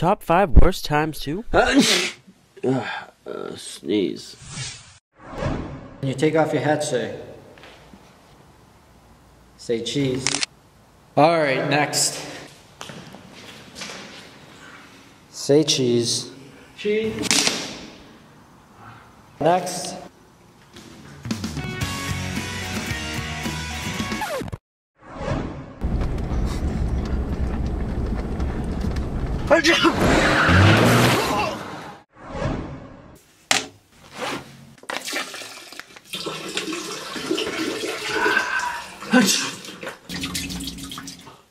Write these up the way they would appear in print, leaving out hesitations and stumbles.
top 5 worst times too? Sneeze. When you take off your hat, say cheese. Alright, next. Say cheese. Cheese. Next.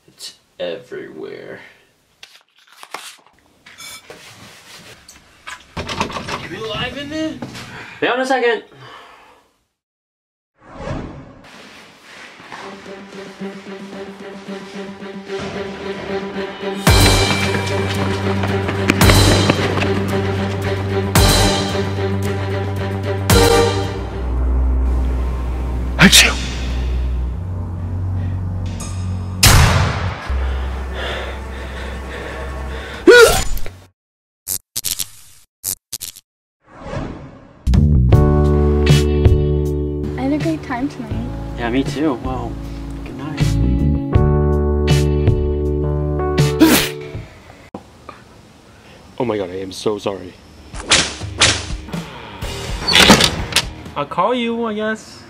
It's everywhere. You alive in there? Be on a second. Achoo! I had a great time tonight. Yeah, me too. Well, good night. Oh my god, I am so sorry. I'll call you, I guess.